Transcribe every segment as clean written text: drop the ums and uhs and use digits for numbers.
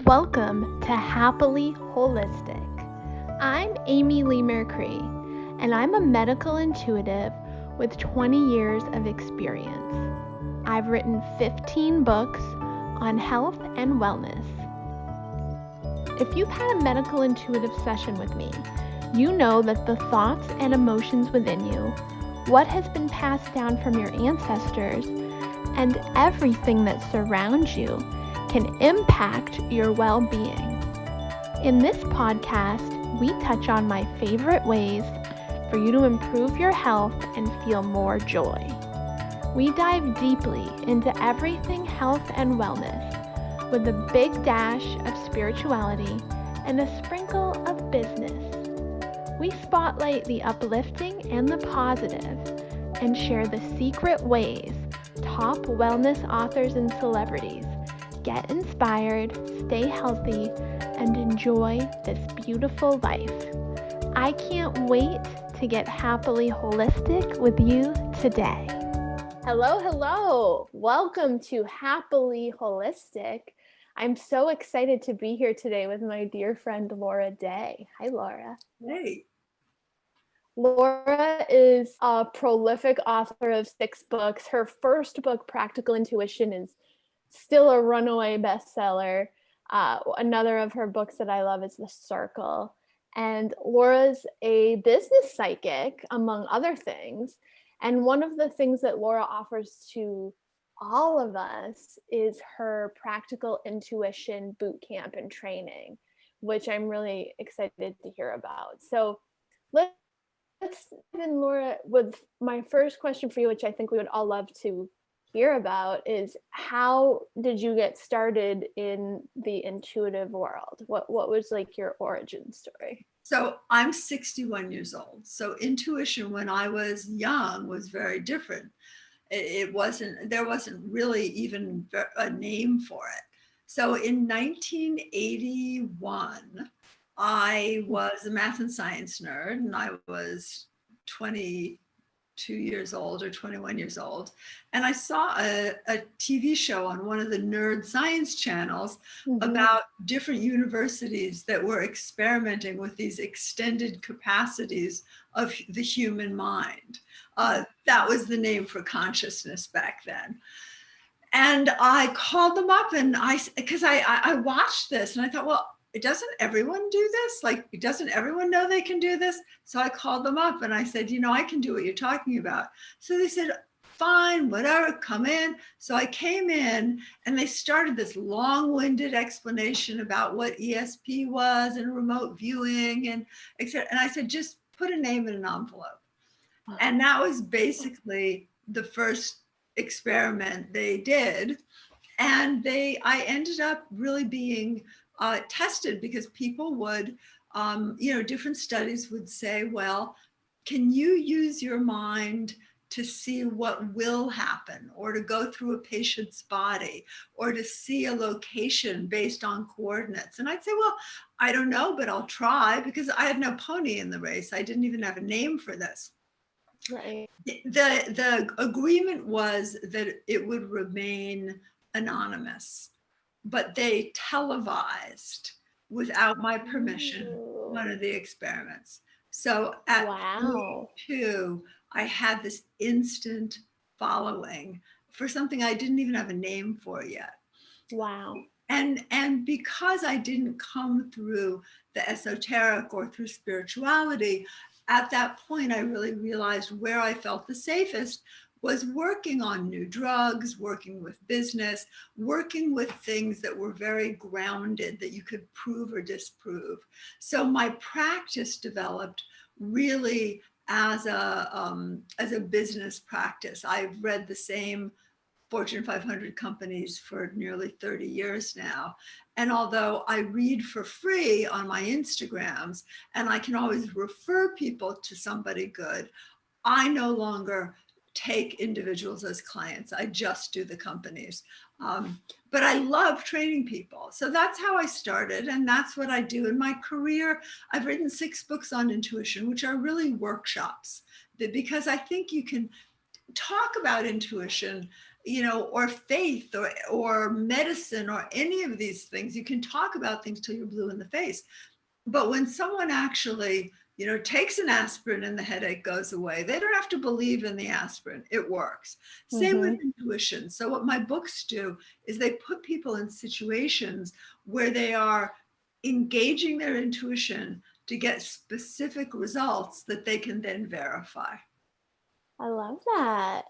Welcome to Happily Holistic. I'm Amy Lee Mercury, and I'm a medical intuitive with 20 years of experience. I've written 15 books on health and wellness. If you've had a medical intuitive session with me, you know that the thoughts and emotions within you, what has been passed down from your ancestors, and everything that surrounds you can impact your well-being. In this podcast, we touch on my favorite ways for you to improve your health and feel more joy. We dive deeply into everything health and wellness with a big dash of spirituality and a sprinkle of business. We spotlight the uplifting and the positive and share the secret ways top wellness authors and celebrities get inspired, stay healthy, and enjoy this beautiful life. I can't wait to get happily holistic with you today. Hello. Welcome to Happily Holistic. I'm so excited to be here today with my dear friend Laura Day. Hi, Laura. Hey. Laura is a prolific author of 6 books. Her first book, Practical Intuition, is still a runaway bestseller. Another of her books that I love is The Circle. And Laura's a business psychic, among other things. And one of the things that Laura offers to all of us is her practical intuition boot camp and training, which I'm really excited to hear about. So let's then, Laura, with my first question for you, which I think we would all love to hear about, is how did you get started in the intuitive world? What was like your origin story? So I'm 61 years old. So intuition when I was young was very different. There wasn't really even a name for it. So in 1981, I was a math and science nerd, and I was 22 years old or 21 years old. And I saw a TV show on one of the nerd science channels about different universities that were experimenting with these extended capacities of the human mind. That was the name for consciousness back then. And I called them up because I watched this and I thought, well, doesn't everyone do this? Like, doesn't everyone know they can do this? So I called them up and I said, I can do what you're talking about. So they said, fine, whatever, come in. So I came in and they started this long-winded explanation about what ESP was and remote viewing and etc. And I said, just put a name in an envelope. And that was basically the first experiment they did. And I ended up really being tested because people would, different studies would say, well, can you use your mind to see what will happen, or to go through a patient's body, or to see a location based on coordinates? And I'd say, well, I don't know, but I'll try, because I had no pony in the race. I didn't even have a name for this. Right. The agreement was that it would remain anonymous, but they televised without my permission one of the experiments. So at 22, I had this instant following for something I didn't even have a name for yet. Wow. And because I didn't come through the esoteric or through spirituality, at that point, I really realized where I felt the safest was working on new drugs, working with business, working with things that were very grounded, that you could prove or disprove. So my practice developed really as a business practice. I've read the same Fortune 500 companies for nearly 30 years now. And although I read for free on my Instagrams, and I can always refer people to somebody good, I no longer take individuals as clients. I just do the companies. But I love training people. So that's how I started. And that's what I do in my career. I've written 6 books on intuition, which are really workshops, because I think you can talk about intuition or faith or medicine or any of these things. You can talk about things till you're blue in the face. But when someone actually, takes an aspirin and the headache goes away, they don't have to believe in the aspirin. It works. Same with intuition. So what my books do is they put people in situations where they are engaging their intuition to get specific results that they can then verify. I love that.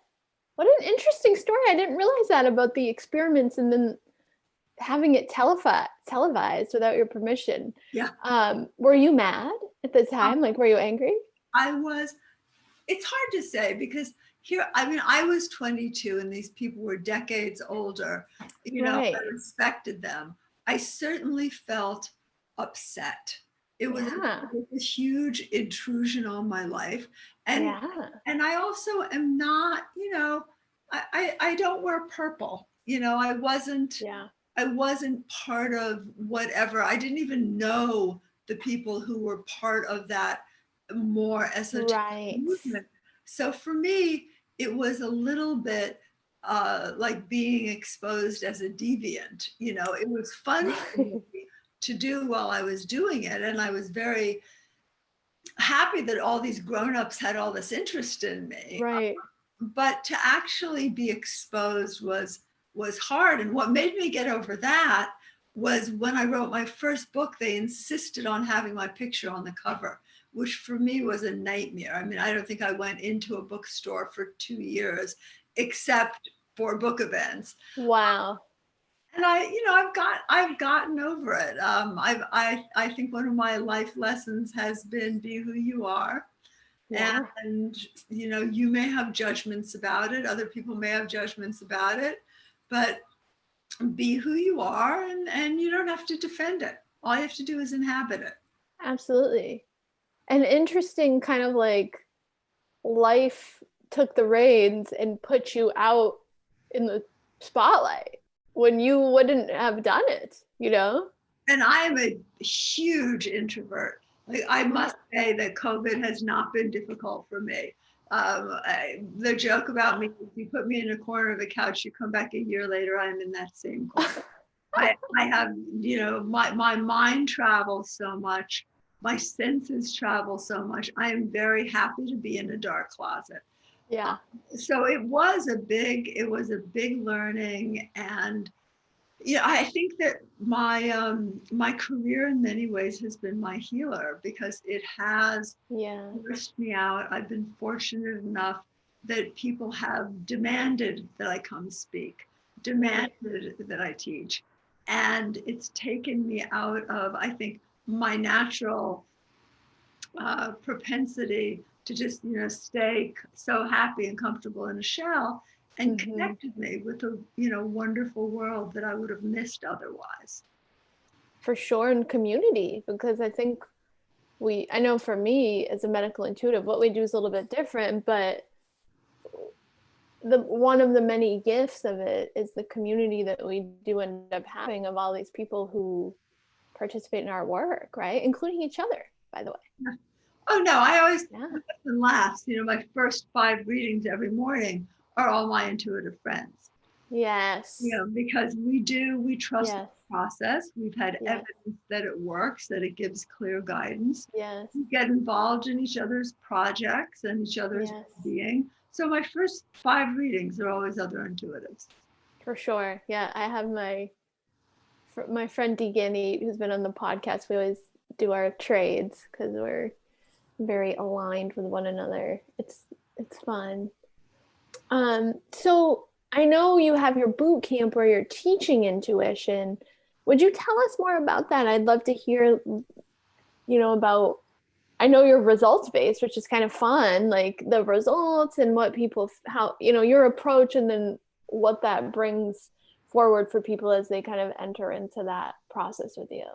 What an interesting story. I didn't realize that about the experiments and then having it televised without your permission. Yeah. Were you mad at the time? Like, were you angry? I was. It's hard to say because I was 22 and these people were decades older. Right. I respected them. I certainly felt upset. It was a huge intrusion on my life. And I also am not, I don't wear purple. I wasn't part of whatever. I didn't even know the people who were part of that more esoteric movement. So for me, it was a little bit like being exposed as a deviant. It was fun for me to do while I was doing it. And I was very happy that all these grown-ups had all this interest in me. Right. But to actually be exposed was hard. And what made me get over that was when I wrote my first book, they insisted on having my picture on the cover, which for me was a nightmare. I mean, I don't think I went into a bookstore for 2 years, except for book events. Wow. And I've gotten over it. I think one of my life lessons has been be who you are. Yeah. And, you may have judgments about it. Other people may have judgments about it, but be who you are and you don't have to defend it. All you have to do is inhabit it. Absolutely. An interesting kind of like life took the reins and put you out in the spotlight when you wouldn't have done it, And I am a huge introvert. Like, I must say that COVID has not been difficult for me. The joke about me, if you put me in a corner of a couch, you come back a year later, I'm in that same corner. I have, my mind travels so much. My senses travel so much. I am very happy to be in a dark closet. Yeah. So it was a big learning. And I think that my career in many ways has been my healer because it has forced me out. I've been fortunate enough that people have demanded that I come speak, demanded that I teach. And it's taken me out of, I think, my natural propensity to just, stay so happy and comfortable in a shell, and connected me with a, wonderful world that I would have missed otherwise. For sure, in community, because I think I know for me as a medical intuitive, what we do is a little bit different, but one of the many gifts of it is the community that we do end up having of all these people who participate in our work, right? Including each other, by the way. Yeah. Oh no, I always laugh. My first 5 readings every morning are all my intuitive friends. Yes. Because we trust the process. We've had evidence that it works, that it gives clear guidance. Yes. We get involved in each other's projects and each other's being. So my first 5 readings are always other intuitives. For sure. Yeah. I have my friend Deganny, who's been on the podcast. We always do our trades because we're very aligned with one another. It's fun. So I know you have your boot camp where you're teaching intuition. Would you tell us more about that? I'd love to hear, about, I know you're results based, which is kind of fun, like the results and what people, how, your approach and then what that brings forward for people as they kind of enter into that process with you.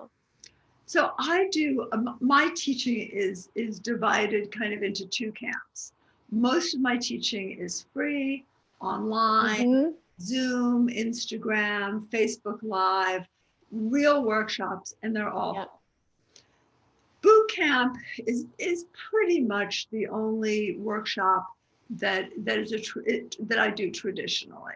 So I do, my teaching is divided kind of into 2 camps. Most of my teaching is free, online, Zoom, Instagram, Facebook Live, real workshops, and they're all. Boot camp is pretty much the only workshop that I do traditionally.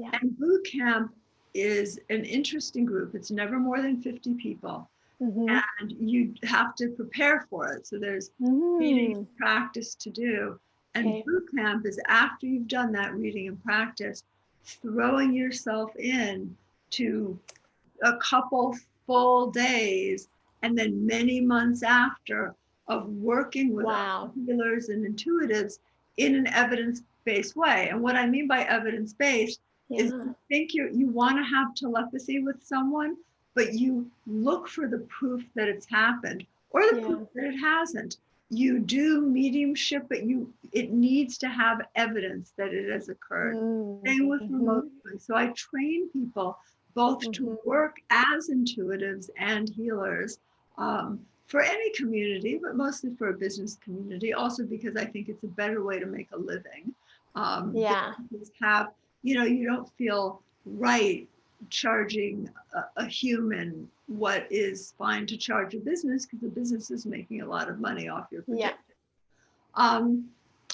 Yeah. And boot camp is an interesting group. It's never more than 50 people. And you have to prepare for it. So there's reading and practice to do. And boot camp is after you've done that reading and practice, throwing yourself in to a couple full days and then many months after of working with healers and intuitives in an evidence-based way. And what I mean by evidence-based is you think you want to have telepathy with someone, but you look for the proof that it's happened or the proof that it hasn't. You do mediumship, but it needs to have evidence that it has occurred. Same with remote viewing. So I train people both to work as intuitives and healers for any community, but mostly for a business community, also because I think it's a better way to make a living. You don't feel right charging a human what is fine to charge a business because the business is making a lot of money off your projection.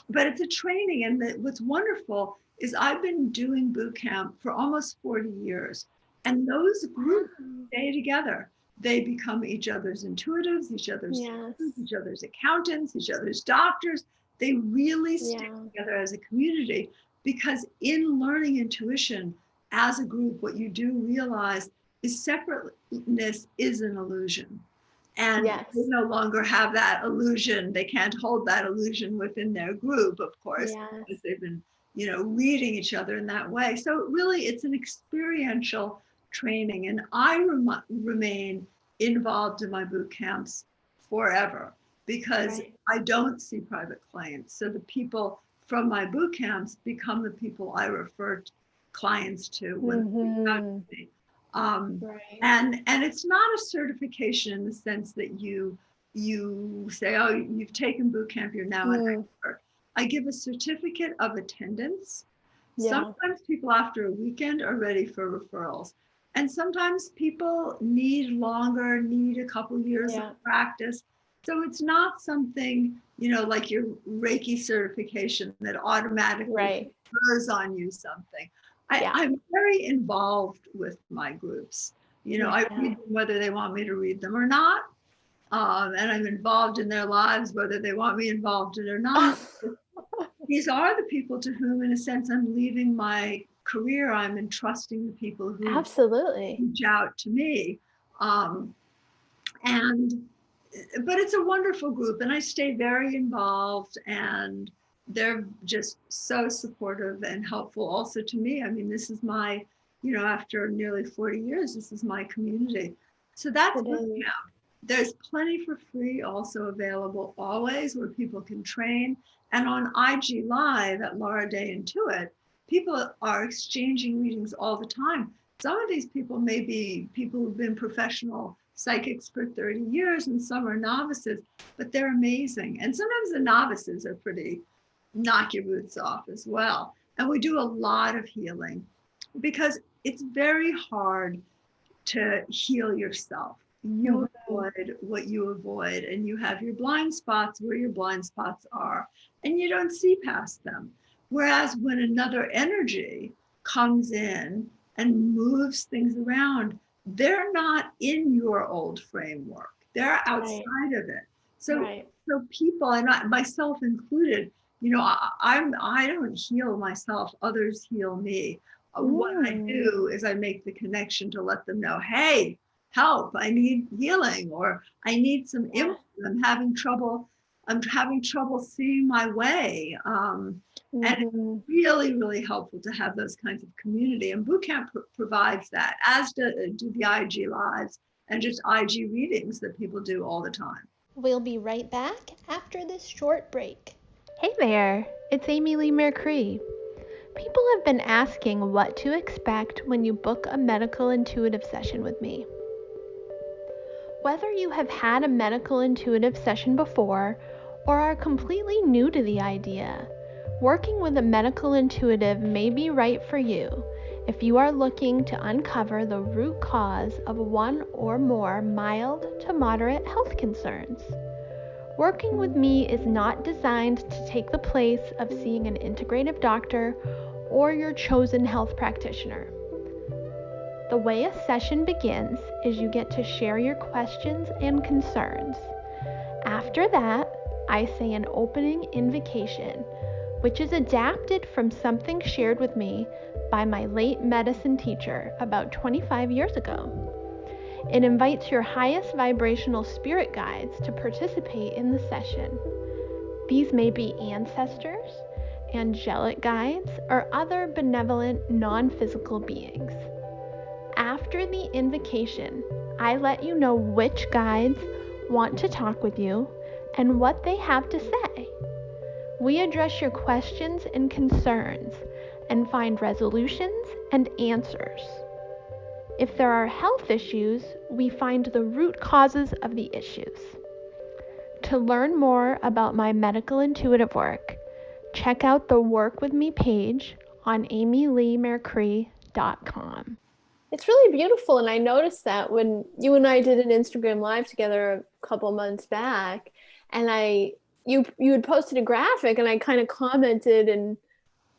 But it's a training, and what's wonderful is I've been doing boot camp for almost 40 years, and those groups stay together. They become each other's intuitives, each other's students, each other's accountants, each other's doctors. They really stick together as a community, because in learning intuition as a group, what you do realize is separateness is an illusion. And they no longer have that illusion. They can't hold that illusion within their group, of course, because they've been, reading each other in that way. So really, it's an experiential training. And I remain involved in my boot camps forever, because I don't see private clients. So the people from my boot camps become the people I refer clients to when they reach out to me. And it's not a certification in the sense that you say, oh, you've taken boot camp, you're now an expert. I give a certificate of attendance. Sometimes people after a weekend are ready for referrals. And sometimes people need a couple years of practice. So it's not something, like your Reiki certification that automatically confers on you something. I'm very involved with my groups. I read them whether they want me to read them or not. And I'm involved in their lives whether they want me involved in it or not. These are the people to whom, in a sense, I'm leaving my career. I'm entrusting the people who reach out to me. But it's a wonderful group, and I stay very involved, and they're just so supportive and helpful also to me. I mean, this is my, after nearly 40 years, this is my community. So that's boot camp. There's plenty for free also available always, where people can train. And on IG Live at Laura Day Intuit, people are exchanging readings all the time. Some of these people may be people who've been professional psychics for 30 years, and some are novices, but they're amazing. And sometimes the novices are pretty knock your boots off as well. And we do a lot of healing, because it's very hard to heal yourself. You avoid what you avoid, and you have your blind spots where your blind spots are, and you don't see past them. Whereas when another energy comes in and moves things around, they're not in your old framework. They're outside of it. So people, and myself included, I don't heal myself, others heal me. What I do is I make the connection to let them know, hey, help, I need healing, or I need some input. I'm having trouble seeing my way. And it's really, really helpful to have those kinds of community. And bootcamp provides that, as do the IG Lives and just IG readings that people do all the time. We'll be right back after this short break. Hey there, it's Amy Lee Mercury. People have been asking what to expect when you book a medical intuitive session with me. Whether you have had a medical intuitive session before or are completely new to the idea, working with a medical intuitive may be right for you if you are looking to uncover the root cause of one or more mild to moderate health concerns. Working with me is not designed to take the place of seeing an integrative doctor or your chosen health practitioner. The way a session begins is you get to share your questions and concerns. After that, I say an opening invocation, which is adapted from something shared with me by my late medicine teacher about 25 years ago. It invites your highest vibrational spirit guides to participate in the session. These may be ancestors, angelic guides, or other benevolent non-physical beings. After the invocation, I let you know which guides want to talk with you and what they have to say. We address your questions and concerns and find resolutions and answers. If there are health issues, we find the root causes of the issues. To learn more about my medical intuitive work, check out the Work With Me page on amyleemercury.com. It's really beautiful, and I noticed that when you and I did an Instagram Live together a couple months back, and you had posted a graphic, and I kind of commented, and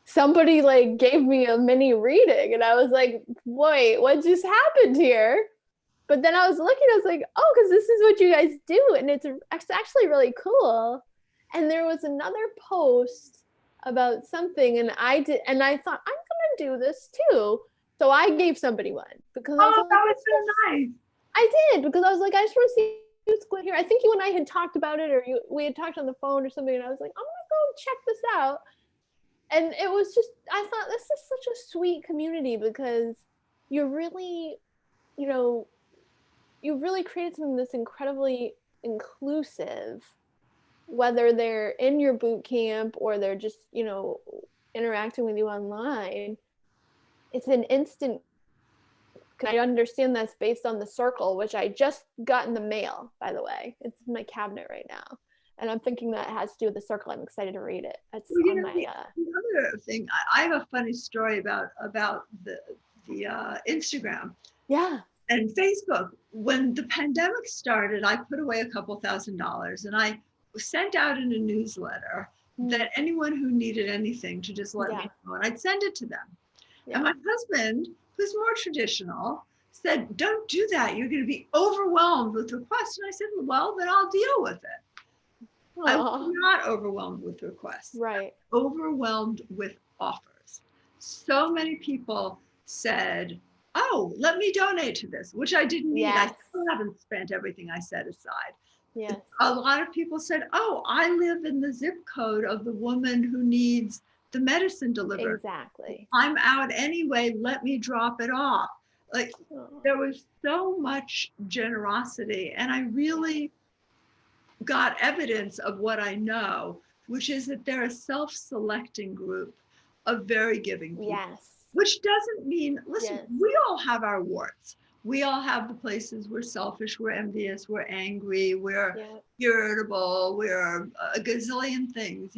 somebody like gave me a mini reading, and I was like, wait, what just happened here? But then I was looking, I was like, oh, because this is what you guys do, and it's actually really cool. And there was another post about something, and I thought, I'm gonna do this too. So I gave somebody one because I was like, that was so nice. I did, because I was like, I just want to see what's going here. I think you and I had talked about it, or we had talked on the phone or something, and I was like, I'm gonna go check this out. And it was just, I thought, this is such a sweet community, because you're really, you really created something that's incredibly inclusive, whether they're in your boot camp or they're just, interacting with you online. It's an instant. I understand that's based on the circle, which I just got in the mail, by the way. It's in my cabinet right now. And I'm thinking that has to do with the circle. I'm excited to read it. It's on my... The other thing, I have a funny story about the Instagram. Yeah. And Facebook. When the pandemic started, I put away a couple $1,000s, and I sent out in a newsletter that anyone who needed anything to just let me know, and I'd send it to them. Yeah. And my husband, who's more traditional, said, don't do that. You're going to be overwhelmed with requests. And I said, well, then I'll deal with it. Aww. I was not overwhelmed with requests. Right. Overwhelmed with offers. So many people said, oh, let me donate to this, which I didn't need. Yes. I still haven't spent everything I set aside. Yes. A lot of people said, oh, I live in the zip code of the woman who needs the medicine delivered. Exactly. I'm out anyway, let me drop it off. Like, there was so much generosity, and I really got evidence of what I know, which is that they're a self-selecting group of very giving people. Yes. Which doesn't mean, listen, yes. We all have our warts. We all have the places we're selfish, we're envious, we're angry, we're irritable, we're a gazillion things.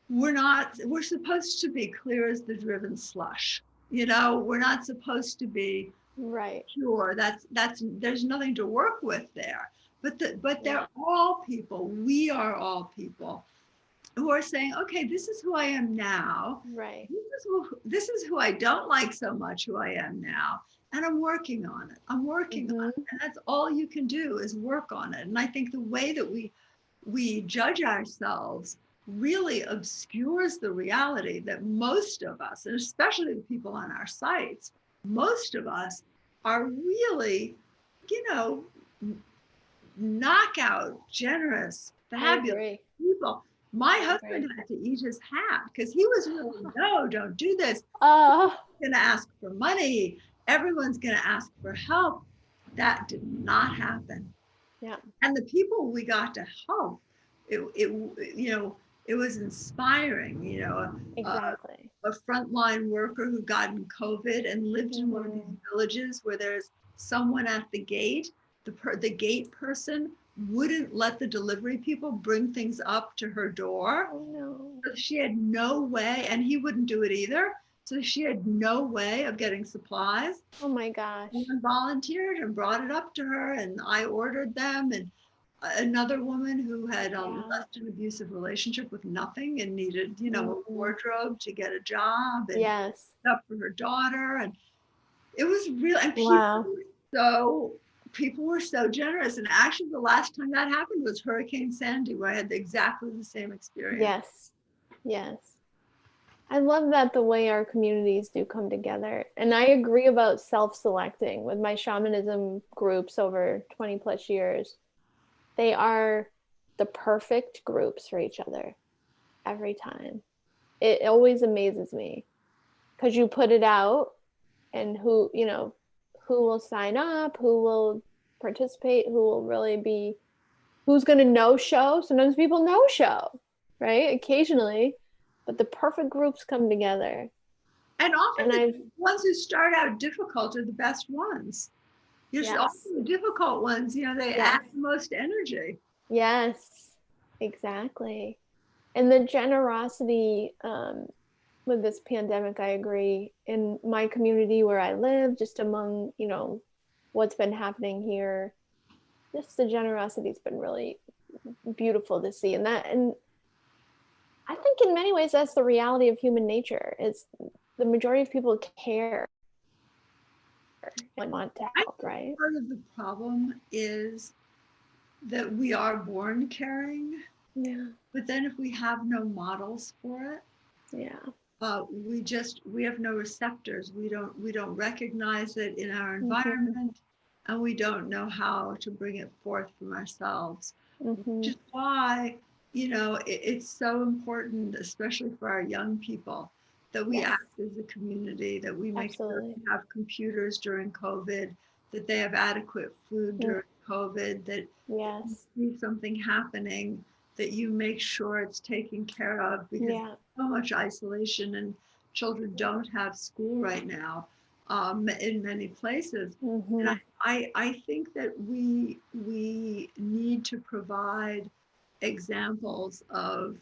We're supposed to be clear as the driven slush. We're not supposed to be pure. There's nothing to work with there. But they're all people. We are all people who are saying, okay, this is who I am now. Right. This is who I don't like so much, who I am now. And I'm working on it. I'm working on it. And that's all you can do, is work on it. And I think the way that we judge ourselves really obscures the reality that most of us, and especially the people on our sites, most of us are really, knockout, generous, fabulous people. My husband had to eat his hat because he was really, no, don't do this. Going to ask for money. Everyone's going to ask for help. That did not happen. Yeah. And the people we got to help, it was inspiring. Exactly. A frontline worker who got in COVID and lived in one of these villages where there's someone at the gate. The gate person wouldn't let the delivery people bring things up to her door. Oh no. So she had no way, and he wouldn't do it either. So she had no way of getting supplies. Oh my gosh. Someone volunteered and brought it up to her, and I ordered them. And another woman who had left an abusive relationship with nothing and needed, a wardrobe to get a job and Yes. stuff for her daughter. And it was real. And Wow. people were so generous. And actually, the last time that happened was Hurricane Sandy, where I had exactly the same experience. Yes. Yes. I love that the way our communities do come together. And I agree about self-selecting with my shamanism groups over 20 plus years. They are the perfect groups for each other every time. It always amazes me because you put it out and who will sign up, who will participate, who will really be, who's going to no show. Sometimes people no show, right? Occasionally, but the perfect groups come together. And often And the ones who start out difficult are the best ones. Often the difficult ones, they add the most energy. Yes, exactly. And the generosity with this pandemic, I agree. In my community where I live, just among, what's been happening here, just the generosity has been really beautiful to see. And I think in many ways that's the reality of human nature. Is the majority of people care and want to help, right? Part of the problem is that we are born caring. Yeah. But then if we have no models for it, we have no receptors. We don't recognize it in our environment, and we don't know how to bring it forth from ourselves. Which is why it's so important, especially for our young people, that we act as a community, that we make sure they have computers during COVID, that they have adequate food during COVID, that you see something happening, that you make sure it's taken care of, because there's so much isolation and children don't have school right now in many places. And I think that we need to provide examples of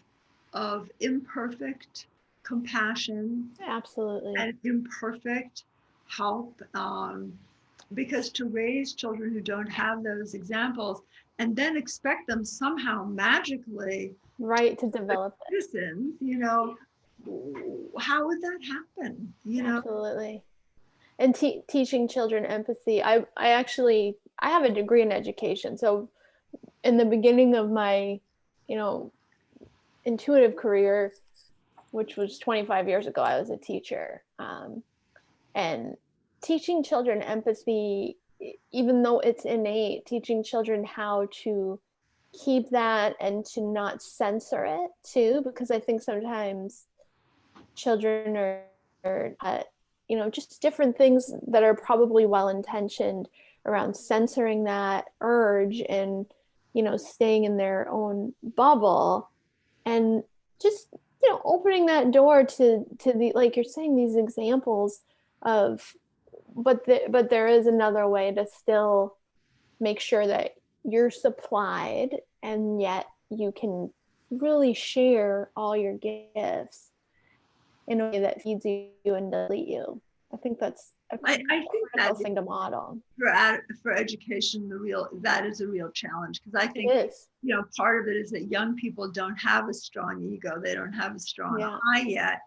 imperfect compassion, absolutely, and imperfect help, because to raise children who don't have those examples and then expect them somehow magically to develop citizens, how would that happen? Absolutely. And teaching children empathy. I have a degree in education, so in the beginning of my intuitive career, which was 25 years ago, I was a teacher, and teaching children empathy, even though it's innate, teaching children how to keep that and to not censor it too, because I think sometimes children are just different things that are probably well-intentioned around censoring that urge and staying in their own bubble, and just opening that door to the, like you're saying, these examples of, but there is another way to still make sure that you're supplied and yet you can really share all your gifts in a way that feeds you and doesn't eat you. I think that's a critical thing to model. For education, that is a real challenge, because I think part of it is that young people don't have a strong ego, they don't have a strong I yet,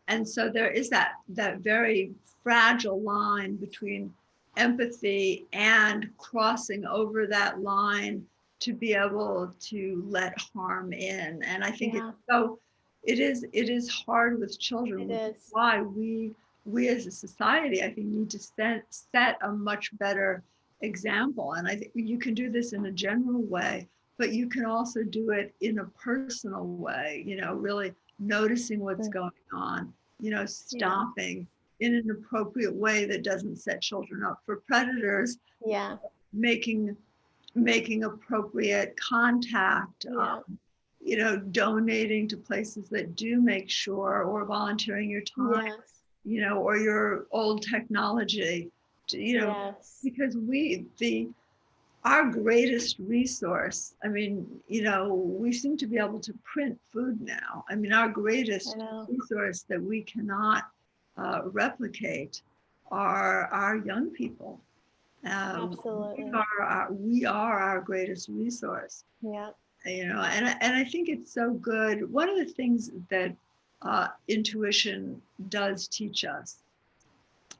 and so there is that very fragile line between empathy and crossing over that line to be able to let harm in. And I think it is hard with children, which is why we as a society, I think, need to set a much better example. And I think you can do this in a general way, but you can also do it in a personal way, really noticing what's going on, stopping in an appropriate way that doesn't set children up for predators, making appropriate contact, donating to places that do make sure, or volunteering your time, or your old technology, because our greatest resource, we seem to be able to print food now. Our greatest resource that we cannot replicate are our young people. Absolutely. We are our greatest resource. Yeah. And I think it's so good. One of the things that intuition does teach us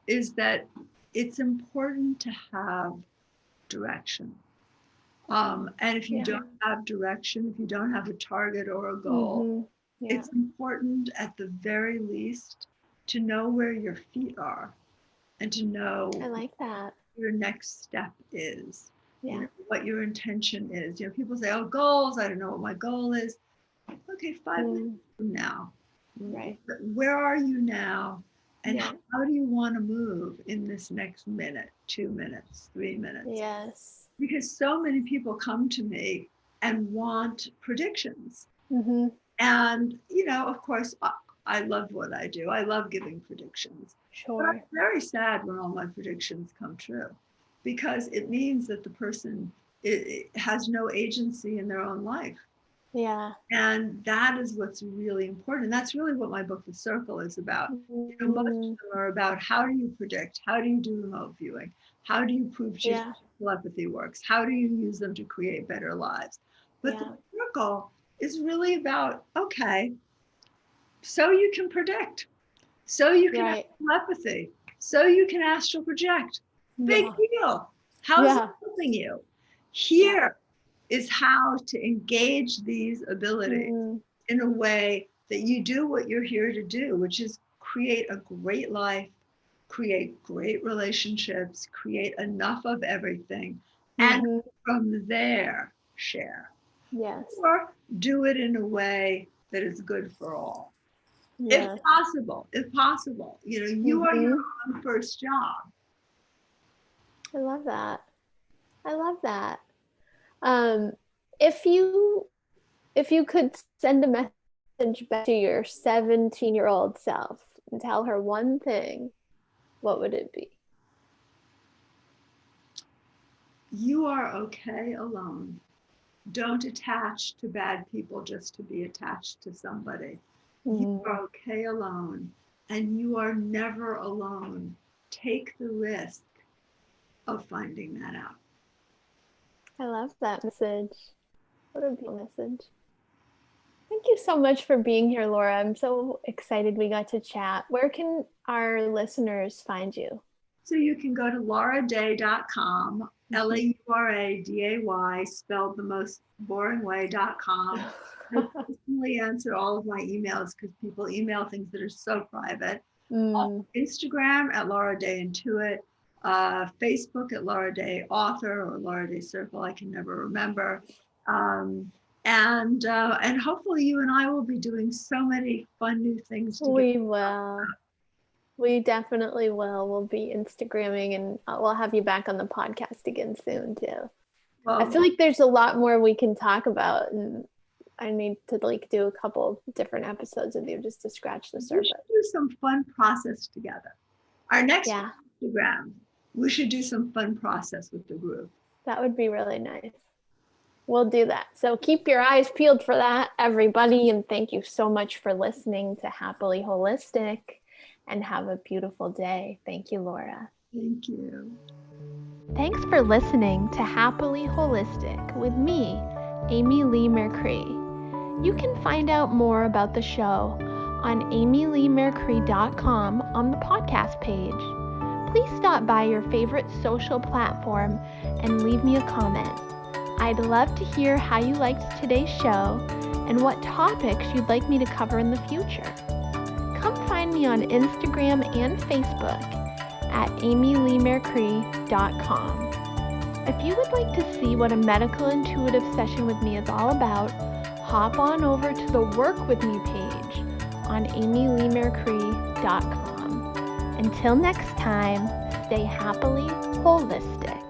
is that it's important to have direction. And if you don't have direction, if you don't have a target or a goal, it's important at the very least to know where your feet are and to know I like that. your next step is. Yeah. What your intention is. People say, oh, goals, I don't know what my goal is. Okay, 5 minutes from now. Right. Where are you now? And Yeah. how do you want to move in this next minute, 2 minutes, 3 minutes? Yes. Because so many people come to me and want predictions. And, of course, I love what I do. I love giving predictions. Sure. But I'm very sad when all my predictions come true, because it means that the person has no agency in their own life. Yeah. And that is what's really important. And that's really what my book, The Circle, is about. Most of them are about how do you predict? How do you do remote viewing? How do you prove telepathy works? How do you use them to create better lives? But The Circle is really about, okay, so you can predict, so you can have telepathy, so you can astral project. Big deal. How's it helping you? Here is how to engage these abilities in a way that you do what you're here to do, which is create a great life, create great relationships, create enough of everything, and from there share. Yes. Or do it in a way that is good for all. Yes. If possible, you are your own first job. I love that. If you could send a message back to your 17-year-old self and tell her one thing, what would it be? You are okay alone. Don't attach to bad people just to be attached to somebody. You are okay alone, and you are never alone. Take the risk of finding that out. I love that message. What a beautiful message. Thank you so much for being here, Laura. I'm so excited we got to chat. Where can our listeners find you? So you can go to lauraday.com, LAURADAY, spelled the most boring way.com. I personally answer all of my emails because people email things that are so private. Instagram at Laura Day Intuit, Facebook at Laura Day Author or Laura Day Circle, I can never remember. And hopefully you and I will be doing so many fun new things together. We will. We definitely will. We'll be Instagramming, and we'll have you back on the podcast again soon too. Well, I feel like there's a lot more we can talk about, and I need to do a couple different episodes with you just to scratch the surface. We should do some fun process together. Our next Instagram, we should do some fun process with the group. That would be really nice. We'll do that. So keep your eyes peeled for that, everybody. And thank you so much for listening to Happily Holistic, and have a beautiful day. Thank you, Laura. Thank you. Thanks for listening to Happily Holistic with me, Amy Lee Mercury. You can find out more about the show on amyleemercury.com on the podcast page. Please stop by your favorite social platform and leave me a comment. I'd love to hear how you liked today's show and what topics you'd like me to cover in the future. Come find me on Instagram and Facebook at amyleemercury.com. If you would like to see what a medical intuitive session with me is all about, hop on over to the Work With Me page on amyleemercury.com. Until next time, stay happily holistic.